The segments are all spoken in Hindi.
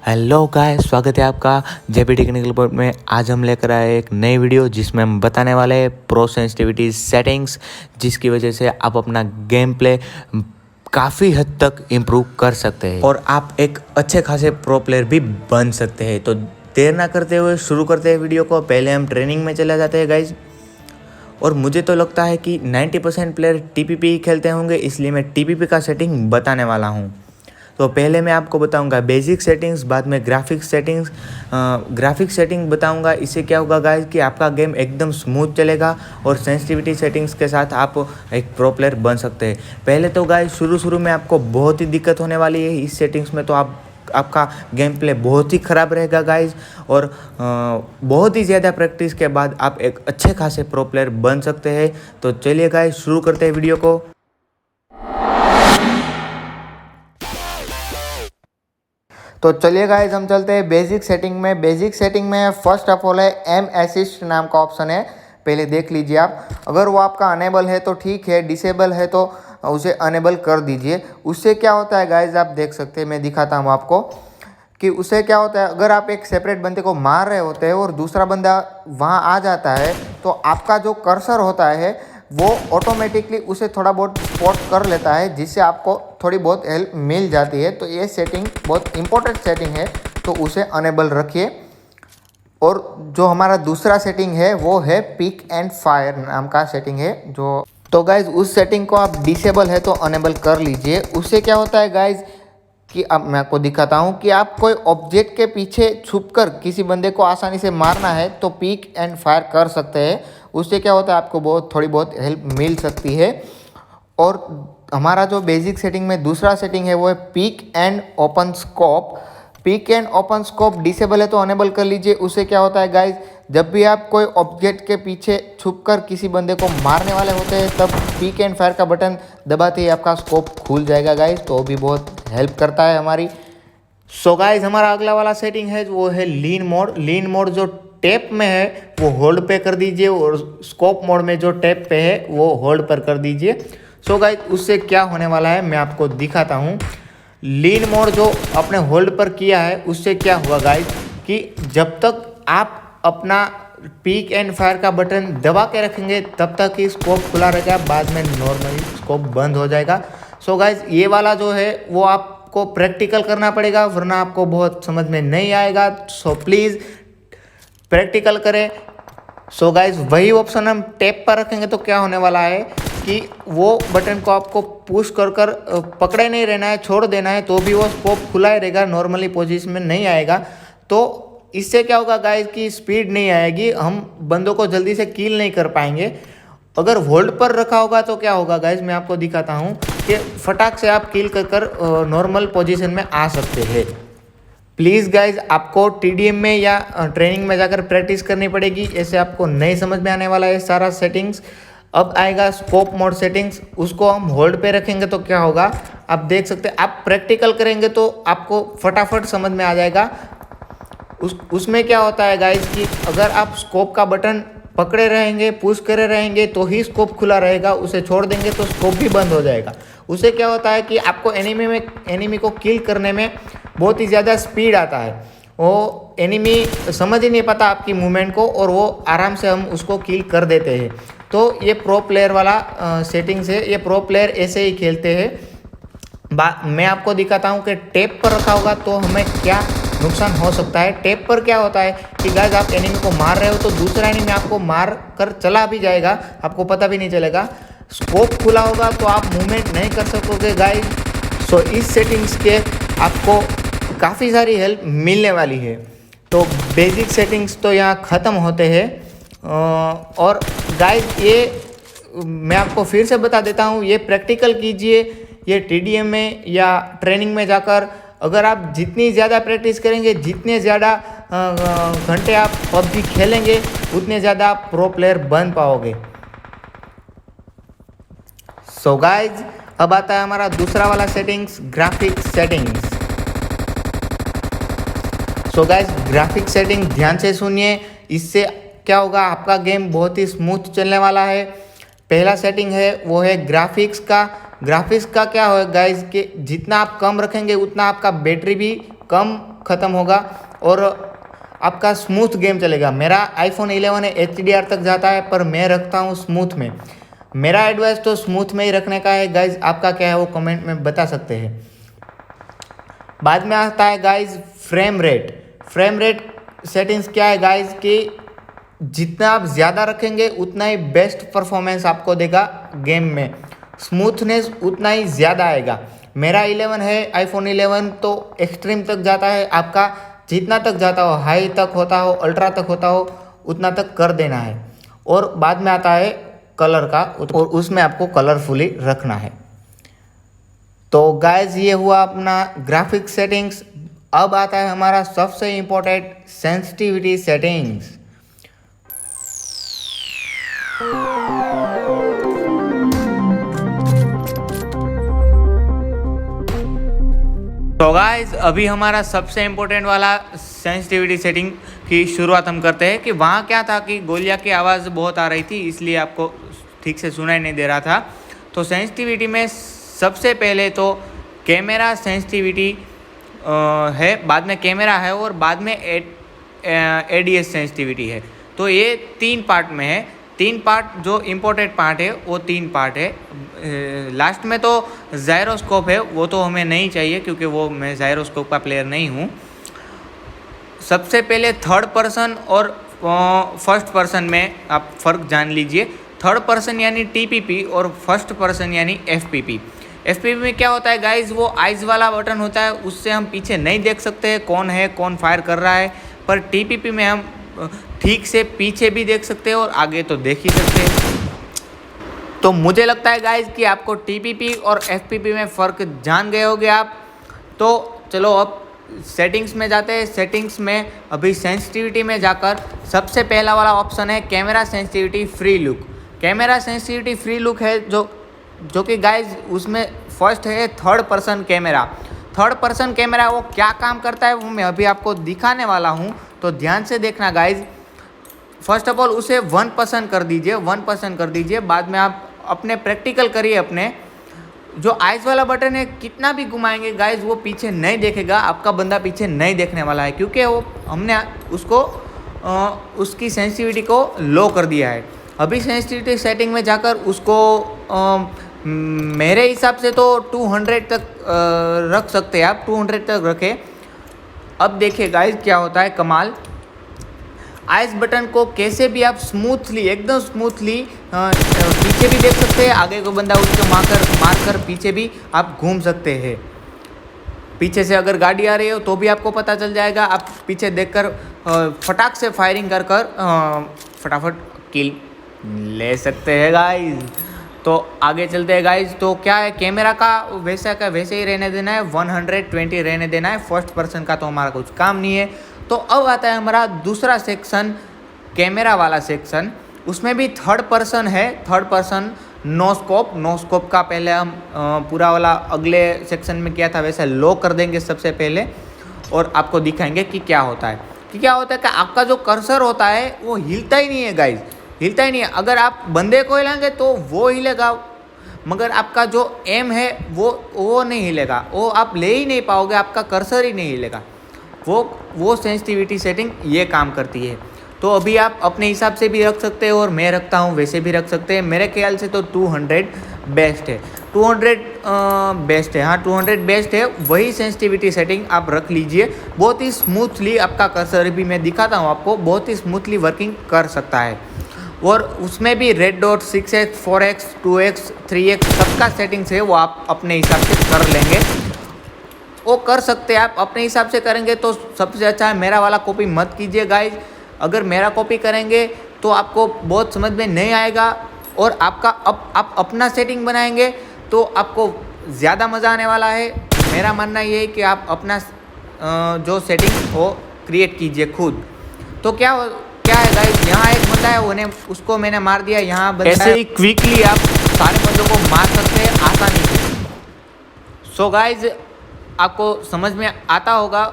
हेलो गाइस, स्वागत है आपका जेपी टेक्निकल बोर्ड में। आज हम लेकर आए एक नई वीडियो जिसमें हम बताने वाले हैं प्रो सेंसिटिविटी सेटिंग्स, जिसकी वजह से आप अपना गेम प्ले काफ़ी हद तक इम्प्रूव कर सकते हैं और आप एक अच्छे खासे प्रो प्लेयर भी बन सकते हैं। तो देर ना करते हुए शुरू करते हैं वीडियो को। पहले हम ट्रेनिंग में चले जाते हैं गाइज। और मुझे तो लगता है कि 90% प्लेयर टीपीपी ही खेलते होंगे, इसलिए मैं टीपीपी का सेटिंग बताने वाला हूँ। तो पहले मैं आपको बताऊंगा बेसिक सेटिंग्स, बाद में ग्राफिक्स सेटिंग्स। ग्राफिक सेटिंग बताऊंगा, इससे क्या होगा गाइस कि आपका गेम एकदम स्मूथ चलेगा और सेंसिटिविटी सेटिंग्स के साथ आप एक प्रो प्लेयर बन सकते हैं। पहले तो गाइस शुरू में आपको बहुत ही दिक्कत होने वाली है इस सेटिंग्स में। तो आपका गेम प्ले बहुत ही ख़राब रहेगा गाइज, और बहुत ही ज़्यादा प्रैक्टिस के बाद आप एक अच्छे खासे प्रो प्लेयर बन सकते हैं। तो चलिए गाइज शुरू करते हैं वीडियो को। तो चलिए गाइज हम चलते हैं बेसिक सेटिंग में। बेसिक सेटिंग में फर्स्ट ऑफ ऑल है एम असिस्ट नाम का ऑप्शन है, पहले देख लीजिए आप। अगर वो आपका अनेबल है तो ठीक है, डिसेबल है तो उसे अनेबल कर दीजिए। उससे क्या होता है गाइज, आप देख सकते हैं, मैं दिखाता हूँ आपको कि उससे क्या होता है। अगर आप एक सेपरेट बंदे को मार रहे होते हैं और दूसरा बंदा वहाँ आ जाता है, तो आपका जो कर्सर होता है वो ऑटोमेटिकली उसे थोड़ा बहुत स्पॉट कर लेता है, जिससे आपको थोड़ी बहुत हेल्प मिल जाती है। तो ये सेटिंग बहुत इंपॉर्टेंट सेटिंग है, तो उसे अनेबल रखिए। और जो हमारा दूसरा सेटिंग है वो है पिक एंड फायर नाम का सेटिंग है जो। तो गाइज उस सेटिंग को आप डिसेबल है तो अनेबल कर लीजिए। उससे क्या होता है गाइज कि अब मैं आपको दिखाता हूँ कि आप कोई ऑब्जेक्ट के पीछे छुपकर किसी बंदे को आसानी से मारना है तो पिक एंड फायर कर सकते हैं। उससे क्या होता है, आपको थोड़ी बहुत हेल्प मिल सकती है। और हमारा जो बेसिक सेटिंग में दूसरा सेटिंग है वो है peek and open scope. Peek and open scope disable है तो अनेबल कर लीजिए। उससे क्या होता है गाइज, जब भी आप कोई ऑब्जेक्ट के पीछे छुपकर किसी बंदे को मारने वाले होते हैं, तब पिक एंड फायर का बटन दबाते ही आपका स्कोप खुल जाएगा गाइज। तो भी बहुत हेल्प करता है हमारी। सो गाइज हमारा अगला वाला सेटिंग है वो है लीन मोड। लीन मोड जो टैप में है वो होल्ड पे कर दीजिए, और स्कोप मोड में जो टैप पे है वो होल्ड पर कर दीजिए। सो गाइज उससे क्या होने वाला है मैं आपको दिखाता हूँ। लीन मोड जो आपने होल्ड पर किया है उससे क्या हुआ गाइज कि जब तक आप अपना पीक एंड फायर का बटन दबा के रखेंगे तब तक ही स्कोप खुला रहेगा, बाद में नॉर्मली स्कोप बंद हो जाएगा। सो गाइज ये वाला जो है वो आपको प्रैक्टिकल करना पड़ेगा, वरना आपको बहुत समझ में नहीं आएगा। सो प्लीज़ प्रैक्टिकल करें। सो गाइज वही ऑप्शन हम टैप पर रखेंगे तो क्या होने वाला है कि वो बटन को आपको पुश कर पकड़े नहीं रहना है, छोड़ देना है, तो भी वो स्कोप खुला ही रहेगा, नॉर्मली पोजीशन में नहीं आएगा। तो इससे क्या होगा गाइज कि स्पीड नहीं आएगी, हम बंदों को जल्दी से किल नहीं कर पाएंगे। अगर होल्ड पर रखा होगा तो क्या होगा गाइज, मैं आपको दिखाता हूँ कि फटाक से आप किल कर नॉर्मल पोजीशन में आ सकते हैं। प्लीज़ गाइज आपको टीडीएम में या ट्रेनिंग में जाकर प्रैक्टिस करनी पड़ेगी, ऐसे आपको नहीं समझ में आने वाला है सारा सेटिंग्स। अब आएगा स्कोप मोड सेटिंग्स, उसको हम होल्ड पे रखेंगे तो क्या होगा आप देख सकते हैं। आप प्रैक्टिकल करेंगे तो आपको फटाफट समझ में आ जाएगा। उसमें क्या होता है गाइज कि अगर आप स्कोप का बटन पकड़े रहेंगे, पुश करे रहेंगे तो ही स्कोप खुला रहेगा, उसे छोड़ देंगे तो स्कोप भी बंद हो जाएगा। उससे क्या होता है कि आपको एनिमी को किल करने में बहुत ही ज़्यादा स्पीड आता है। वो एनिमी समझ ही नहीं पाता आपकी मूवमेंट को, और वो आराम से हम उसको किल कर देते हैं। तो ये प्रो प्लेयर वाला सेटिंग्स है, ये प्रो प्लेयर ऐसे ही खेलते हैं। मैं आपको दिखाता हूँ कि टैप पर रखा होगा तो हमें क्या नुकसान हो सकता है। टैप पर क्या होता है कि गाइस आप एनिमी को मार रहे हो तो दूसरा एनिमी आपको मार कर चला भी जाएगा, आपको पता भी नहीं चलेगा। स्कोप खुला होगा तो आप मूवमेंट नहीं कर सकोगे गाइस। सो इस सेटिंग्स के आपको काफ़ी सारी हेल्प मिलने वाली है। तो बेसिक सेटिंग्स तो यहाँ ख़त्म होते हैं। और गाइस ये मैं आपको फिर से बता देता हूँ, ये प्रैक्टिकल कीजिए, ये टीडीएम में या ट्रेनिंग में जाकर। अगर आप जितनी ज़्यादा प्रैक्टिस करेंगे, जितने ज़्यादा घंटे आप पबजी खेलेंगे, उतने ज़्यादा आप प्रो प्लेयर बन पाओगे। सो गाइज अब आता है हमारा दूसरा वाला settings, graphics settings. So guys graphic setting ध्यान से सुनिए, इससे क्या होगा आपका गेम बहुत ही स्मूथ चलने वाला है। पहला सेटिंग है वो है ग्राफिक्स का। ग्राफिक्स का क्या है गाइज कि जितना आप कम रखेंगे उतना आपका बैटरी भी कम ख़त्म होगा और आपका स्मूथ गेम चलेगा। मेरा आईफोन 11 है, HDR तक जाता है, पर मैं रखता हूँ स्मूथ में। मेरा एडवाइस तो स्मूथ में ही रखने का है गाइज। आपका क्या है वो कमेंट में बता सकते हैं। बाद में आता है guys frame rate. Frame rate settings क्या है गाइज कि जितना आप ज़्यादा रखेंगे उतना ही बेस्ट परफॉर्मेंस आपको देगा गेम में, स्मूथनेस उतना ही ज़्यादा आएगा। मेरा 11 है, आईफोन 11, तो एक्सट्रीम तक जाता है। आपका जितना तक जाता हो, हाई तक होता हो, अल्ट्रा तक होता हो, उतना तक कर देना है। और बाद में आता है कलर का, और उसमें आपको कलरफुली रखना है। तो गाइज ये हुआ अपना ग्राफिक सेटिंग्स। अब आता है हमारा सबसे इम्पोर्टेंट सेंसिटिविटी सेटिंग्स। तो गाइज अभी हमारा सबसे इम्पोर्टेंट वाला सेंसिटिविटी सेटिंग की शुरुआत हम करते हैं। कि वहाँ क्या था कि गोलिया की आवाज़ बहुत आ रही थी, इसलिए आपको ठीक से सुनाई नहीं दे रहा था। तो सेंसिटिविटी में सबसे पहले तो कैमरा सेंसिटिविटी है, बाद में कैमरा है, और बाद में ADS सेंसिटिविटी है। तो ये 3 पार्ट में है। 3 पार्ट जो इम्पोर्टेंट पार्ट है वो 3 पार्ट है। लास्ट में तो जायरोस्कोप है, वो तो हमें नहीं चाहिए क्योंकि वो मैं जायरोस्कोप का प्लेयर नहीं हूँ। सबसे पहले थर्ड पर्सन और फर्स्ट पर्सन में आप फ़र्क जान लीजिए। थर्ड पर्सन यानी TPP और फर्स्ट पर्सन यानी FPP। FPP में क्या होता है गाइज, वो आइज़ वाला बटन होता है, उससे हम पीछे नहीं देख सकते हैं कौन है, कौन फायर कर रहा है। पर TPP में हम ठीक से पीछे भी देख सकते हैं और आगे तो देख ही सकते हैं। तो मुझे लगता है गाइज कि आपको TPP और FPP में फ़र्क जान गए होंगे आप। तो चलो अब सेटिंग्स में जाते हैं। सेटिंग्स में अभी सेंसिटिविटी में जाकर सबसे पहला वाला ऑप्शन है camera sensitivity free look. Camera sensitivity free look है जो कि गाइज उसमें फर्स्ट है third person camera. Third person camera वो क्या काम करता है वो मैं अभी आपको दिखाने वाला हूँ, तो ध्यान से देखना गाइज। फर्स्ट ऑफ ऑल उसे 1% कर दीजिए, 1% कर दीजिए। बाद में आप अपने प्रैक्टिकल करिए। अपने जो आइज़ वाला बटन है कितना भी घुमाएंगे गाइज वो पीछे नहीं देखेगा, आपका बंदा पीछे नहीं देखने वाला है, क्योंकि वो हमने उसको उसकी सेंसिटिविटी को लो कर दिया है। अभी सेंसिटिविटी सेटिंग में जाकर उसको मेरे हिसाब से तो 200 तक रख सकते हैं आप, 200 तक रखें। अब देखिए गाइज क्या होता है कमाल। आइस बटन को कैसे भी आप स्मूथली, एकदम स्मूथली पीछे भी देख सकते हैं, आगे को बंदा उसको मारकर पीछे भी आप घूम सकते हैं। पीछे से अगर गाड़ी आ रही हो तो भी आपको पता चल जाएगा। आप पीछे देखकर फटाक से फायरिंग कर फटाफट किल ले सकते हैं गाइज। तो आगे चलते हैं गाइज। तो क्या है, कैमरा का वैसा का वैसे ही रहने देना है, 120 रहने देना है। फर्स्ट पर्सन का तो हमारा कुछ काम नहीं है। तो अब आता है हमारा दूसरा सेक्शन, कैमरा वाला सेक्शन। उसमें भी थर्ड पर्सन है, third person no scope. No scope का पहले हम पूरा वाला अगले सेक्शन में किया था वैसे लो कर देंगे सबसे पहले, और आपको दिखाएंगे कि क्या होता है। कि आपका जो कर्सर होता है वो हिलता ही नहीं है गाइज, हिलता ही नहीं है। अगर आप बंदे को हिलाएंगे तो वो हिलेगा, मगर आपका जो एम है वो नहीं हिलेगा, वो आप ले ही नहीं पाओगे, आपका कर्सर ही नहीं हिलेगा। वो सेंसिटिविटी सेटिंग ये काम करती है। तो अभी आप अपने हिसाब से भी रख सकते हो और मैं रखता हूँ वैसे भी रख सकते हैं। मेरे ख्याल से तो 200 बेस्ट है, 200 बेस्ट है। हाँ 200 बेस्ट है, वही सेंसिटिविटी सेटिंग आप रख लीजिए। बहुत ही स्मूथली आपका कर्सर भी मैं दिखाता हूँ आपको, बहुत ही स्मूथली वर्किंग कर सकता है। और उसमें भी red dot 6x 4x 2x 3x सबका सेटिंग्स है, वो आप अपने हिसाब से कर लेंगे, वो कर सकते हैं। आप अपने हिसाब से करेंगे तो सबसे अच्छा है। मेरा वाला कॉपी मत कीजिए गाइज, अगर मेरा कॉपी करेंगे तो आपको बहुत समझ में नहीं आएगा, और आपका आप अपना सेटिंग बनाएंगे तो आपको ज़्यादा मज़ा आने वाला है। मेरा मानना ये है कि आप अपना जो सेटिंग वो क्रिएट कीजिए खुद। तो क्या है गाइज, यहाँ एक बंदा है, उसको मैंने मार दिया। यहाँ ऐसे ही क्विकली आप सारे बंदों को मार सकते हैं आसानी से। सो गाइज आपको समझ में आता होगा।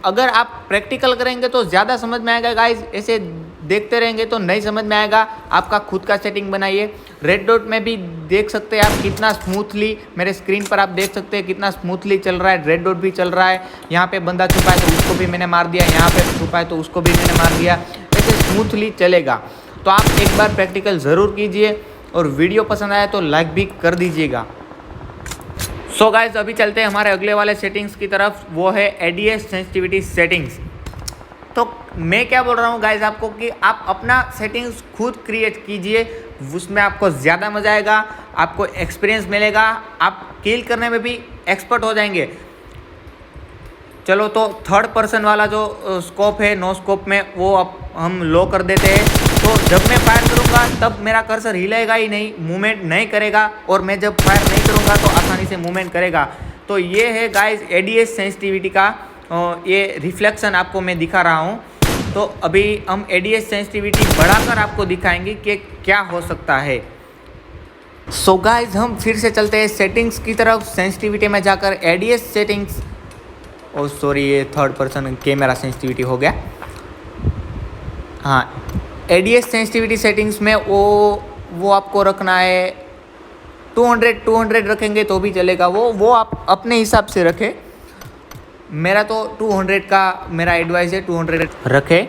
अगर आप प्रैक्टिकल करेंगे तो ज़्यादा समझ में आएगा गाइज, ऐसे देखते रहेंगे तो नहीं समझ में आएगा। आपका खुद का सेटिंग बनाइए। रेड डॉट में भी देख सकते हैं आप कितना स्मूथली, मेरे स्क्रीन पर आप देख सकते हैं कितना स्मूथली चल रहा है, रेड डॉट भी चल रहा है। यहाँ पे बंदा छुपा है तो उसको भी मैंने मार दिया, यहाँ पे छुपा है तो उसको भी मैंने मार दिया, ऐसे स्मूथली चलेगा। तो आप एक बार प्रैक्टिकल ज़रूर कीजिए और वीडियो पसंद आया तो लाइक भी कर दीजिएगा। सो गाइस अभी चलते हैं हमारे अगले वाले सेटिंग्स की तरफ, वो है एडीएस सेंसिटिविटी सेटिंग्स। तो मैं क्या बोल रहा हूँ गाइस आपको कि आप अपना सेटिंग्स खुद क्रिएट कीजिए, उसमें आपको ज़्यादा मज़ा आएगा, आपको एक्सपीरियंस मिलेगा, आप किल करने में भी एक्सपर्ट हो जाएंगे। चलो तो थर्ड पर्सन वाला जो स्कोप है नो स्कोप में वो अब हम लो कर देते हैं। तो जब मैं फायर करूंगा तब मेरा कर्सर हिलेगा ही नहीं, मूवमेंट नहीं करेगा, और मैं जब फायर नहीं करूंगा तो आसानी से मूवमेंट करेगा। तो ये है गाइस एडीएस सेंसिटिविटी का ये रिफ्लेक्शन आपको मैं दिखा रहा हूँ। तो अभी हम एडीएस सेंसिटिविटी बढ़ाकर आपको दिखाएंगे कि क्या हो सकता है। सो गाइस हम फिर से चलते हैं सेटिंग्स की तरफ। सेंसिटिविटी में जाकर एडीएस सेटिंग्स, ओ सॉरी ये थर्ड पर्सन कैमरा सेंसिटिविटी हो गया। हाँ, एडीएस सेंसिटिविटी सेटिंग्स में वो आपको रखना है 200 रखेंगे तो भी चलेगा, वो आप अपने हिसाब से रखें। मेरा तो 200 का मेरा एडवाइस है, 200 रखे।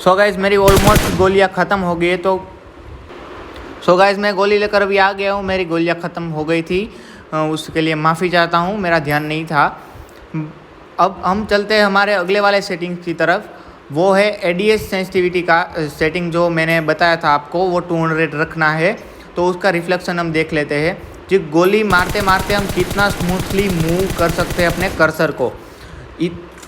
सो गाइस मेरी ऑलमोस्ट गोलियां ख़त्म हो गई है। तो सो गाइस मैं गोली लेकर अभी आ गया हूँ, मेरी गोलियां ख़त्म हो गई थी, उसके लिए माफ़ी चाहता हूँ, मेरा ध्यान नहीं था। अब हम चलते हैं हमारे अगले वाले सेटिंग की तरफ, वो है एडीएस सेंसिटिविटी का सेटिंग जो मैंने बताया था आपको, वो 200 रखना है। तो उसका रिफ्लेक्शन हम देख लेते हैं कि गोली मारते मारते हम कितना स्मूथली मूव कर सकते हैं अपने कर्सर को।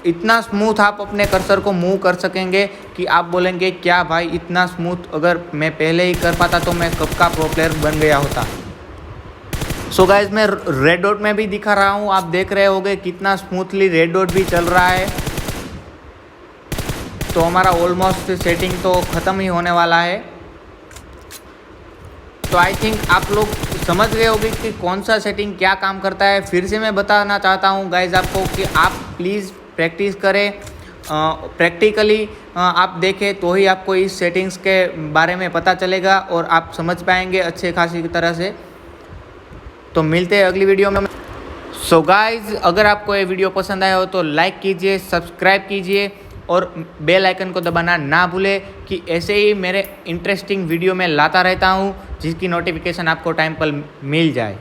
इतना स्मूथ आप अपने कर्सर को मूव कर सकेंगे कि आप बोलेंगे क्या भाई इतना स्मूथ अगर मैं पहले ही कर पाता तो मैं कब का प्रो प्लेयर बन गया होता। सो गाइस मैं रेड डॉट में भी दिखा रहा हूँ, आप देख रहे होंगे कितना स्मूथली रेड डॉट भी चल रहा है। तो हमारा ऑलमोस्ट सेटिंग तो ख़त्म ही होने वाला है। तो आई थिंक आप लोग समझ गए होंगे कि कौन सा सेटिंग क्या काम करता है। फिर से मैं बताना चाहता हूँ गाइस आपको कि आप प्लीज़ प्रैक्टिस करें, प्रैक्टिकली आप देखें तो ही आपको इस सेटिंग्स के बारे में पता चलेगा और आप समझ पाएंगे अच्छे खासी तरह से। तो मिलते हैं अगली वीडियो में। सो गाइस अगर आपको ये वीडियो पसंद आया हो तो लाइक कीजिए, सब्सक्राइब कीजिए और बेल आइकन को दबाना ना भूलें कि ऐसे ही मेरे इंटरेस्टिंग वीडियो में लाता रहता हूँ जिसकी नोटिफिकेशन आपको टाइम पर मिल जाए।